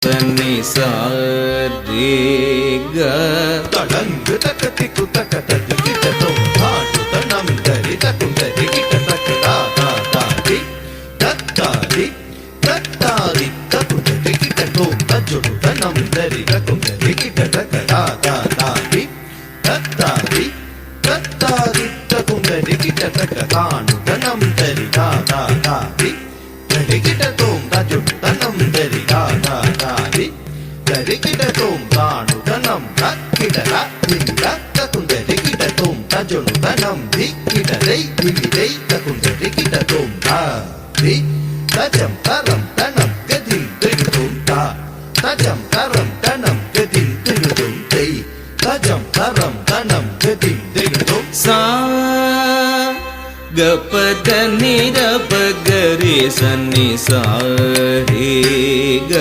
தன்னி சாரேக தடங்கு தக்கத்திக்கு தக்க தக்கு கிட்டத்தோ தாடு தனம் தரி தக்கும் தரி கிட்ட தக்க தாதி தத்தாதி தத்தாதி தக்கும் தரி கிட்டத்தோ தஜொடு தனம் தரி தக்கும் தரி கிட்ட தக்க தாதி தத்தாதி தத்தாதி தக்கும் தரி கிட்ட தக்க தாடு தனம் தரி தாதி தரி கிட்டத்தோ தஜொடு தனம் தரி தாதி தரிக்கிடத்தோம் தானுதனம் தக்கிடல தக்குந்தரிக்கிடத்தோம் தஜொனுதனம் திக்கிடலை திவிதை தக்குந்தரிக்கிடத்தோம் தாதி தஜம் தரம் தனம் கதிம் திழுதும் தா தஜம் தரம் தனம் கதிம் திழுதும் தை தஜம் தரம் தனம் கதிம் திழுதும் சா கபத நிரபகரி சன்னி சாரேக